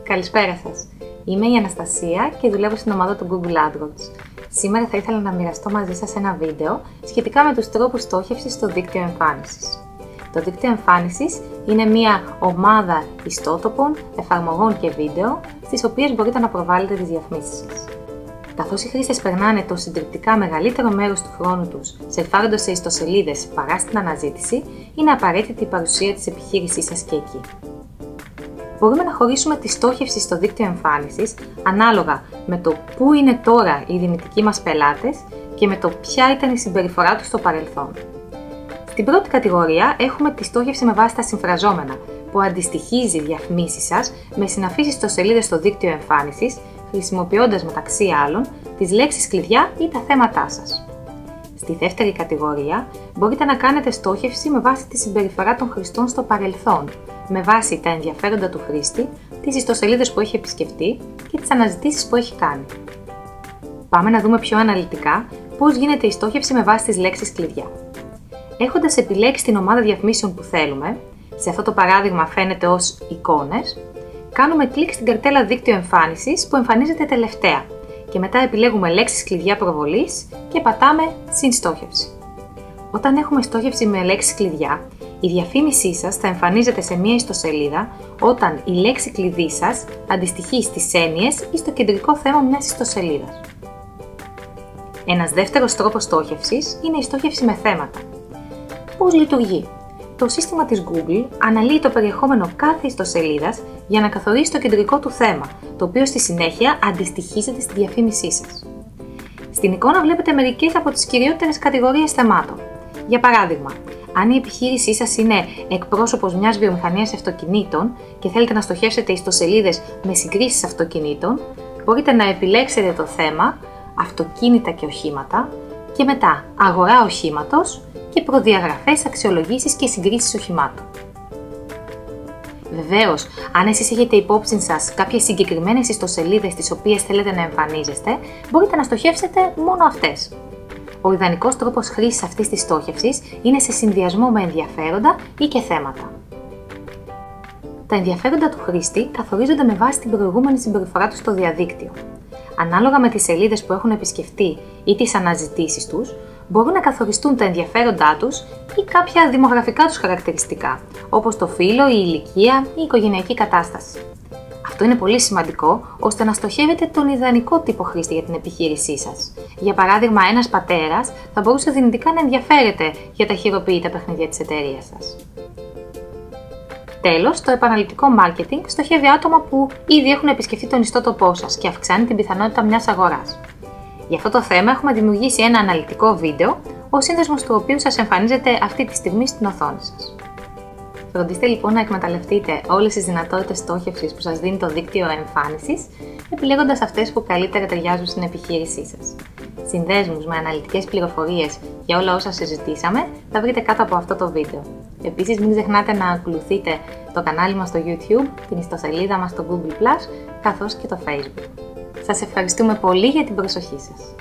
Καλησπέρα σας. Είμαι η Αναστασία και δουλεύω στην ομάδα του Google AdWords. Σήμερα θα ήθελα να μοιραστώ μαζί σας ένα βίντεο σχετικά με τους τρόπους στόχευσης στο δίκτυο εμφάνισης. Το δίκτυο εμφάνισης είναι μια ομάδα ιστότοπων, εφαρμογών και βίντεο, στις οποίες μπορείτε να προβάλλετε τις διαφημίσεις σας. Καθώς οι χρήστες περνάνε το συντριπτικά μεγαλύτερο μέρος του χρόνου τους σερφάροντας σε ιστοσελίδες παρά στην αναζήτηση, είναι απαραίτητη η παρουσία της επιχείρησής σας και εκεί. Μπορούμε να χωρίσουμε τη στόχευση στο δίκτυο εμφάνισης ανάλογα με το πού είναι τώρα οι δυνητικοί μας πελάτες και με το ποια ήταν η συμπεριφορά τους στο παρελθόν. Στην πρώτη κατηγορία έχουμε τη στόχευση με βάση τα συμφραζόμενα, που αντιστοιχίζει διαφημίσεις σας με συναφείς ιστοσελίδες στο δίκτυο εμφάνισης, χρησιμοποιώντας μεταξύ άλλων τις λέξεις κλειδιά ή τα θέματά σας. Στη δεύτερη κατηγορία μπορείτε να κάνετε στόχευση με βάση τη συμπεριφορά των χρηστών στο παρελθόν, με βάση τα ενδιαφέροντα του χρήστη, τις ιστοσελίδες που έχει επισκεφτεί και τις αναζητήσεις που έχει κάνει. Πάμε να δούμε πιο αναλυτικά πώς γίνεται η στόχευση με βάση τις λέξεις κλειδιά. Έχοντας επιλέξει την ομάδα διαφημίσεων που θέλουμε, σε αυτό το παράδειγμα φαίνεται ως εικόνες, κάνουμε κλικ στην καρτέλα δίκτυο εμφάνισης που εμφανίζεται τελευταία και μετά επιλέγουμε λέξεις κλειδιά προβολής και πατάμε «Συνστόχευση». Όταν έχουμε στόχευση με λέξεις κλειδιά, η διαφήμισή σας θα εμφανίζεται σε μία ιστοσελίδα όταν η λέξη κλειδί σας αντιστοιχεί στις έννοιες ή στο κεντρικό θέμα μιας ιστοσελίδας. Ένας δεύτερος τρόπος στόχευσης είναι η στόχευση με θέματα. Πώς λειτουργεί? Το σύστημα της Google αναλύει το περιεχόμενο κάθε ιστοσελίδας για να καθορίσει το κεντρικό του θέμα, το οποίο στη συνέχεια αντιστοιχίζεται στη διαφήμισή σας. Στην εικόνα βλέπετε μερικές από τις κυριότερες κατηγορίες θεμάτων. Για παράδειγμα, αν η επιχείρησή σας είναι εκπρόσωπος μιας βιομηχανίας αυτοκινήτων και θέλετε να στοχεύσετε ιστοσελίδες με συγκρίσεις αυτοκινήτων, μπορείτε να επιλέξετε το θέμα «Αυτοκίνητα και οχήματα» και μετά «Αγορά οχήματος» και «Προδιαγραφές, αξιολογήσεις και συγκρίσεις οχημάτων». Βεβαίως, αν εσείς έχετε υπόψη σας κάποιες συγκεκριμένες ιστοσελίδες στις οποίες θέλετε να εμφανίζεστε, μπορείτε να στοχεύσετε μόνο αυτές. Ο ιδανικός τρόπος χρήσης αυτής της στόχευσης είναι σε συνδυασμό με ενδιαφέροντα ή και θέματα. Τα ενδιαφέροντα του χρήστη καθορίζονται με βάση την προηγούμενη συμπεριφορά του στο διαδίκτυο. Ανάλογα με τις σελίδες που έχουν επισκεφτεί ή τις αναζητήσεις τους, μπορούν να καθοριστούν τα ενδιαφέροντά τους ή κάποια δημογραφικά τους χαρακτηριστικά, όπως το φύλο, η ηλικία ή η οικογενειακή κατάσταση. Αυτό είναι πολύ σημαντικό ώστε να στοχεύετε τον ιδανικό τύπο χρήστη για την επιχείρησή σας. Για παράδειγμα, ένας πατέρας θα μπορούσε δυνητικά να ενδιαφέρεται για τα χειροποίητα παιχνίδια της εταιρείας σας. Τέλος, το επαναληπτικό marketing στοχεύει άτομα που ήδη έχουν επισκεφτεί τον ιστότοπό σας και αυξάνει την πιθανότητα μιας αγοράς. Για αυτό το θέμα έχουμε δημιουργήσει ένα αναλυτικό βίντεο, ο σύνδεσμος του οποίου σας εμφανίζεται αυτή τη στιγμή στην οθόνη σας. Φροντίστε λοιπόν να εκμεταλλευτείτε όλες τις δυνατότητες στόχευσης που σας δίνει το δίκτυο εμφάνισης, επιλέγοντας αυτές που καλύτερα ταιριάζουν στην επιχείρησή σας. Συνδέσμους με αναλυτικές πληροφορίες για όλα όσα συζητήσαμε θα βρείτε κάτω από αυτό το βίντεο. Επίσης, μην ξεχνάτε να ακολουθείτε το κανάλι μας στο YouTube, την ιστοσελίδα μας στο Google+, καθώς και το Facebook. Σας ευχαριστούμε πολύ για την προσοχή σας.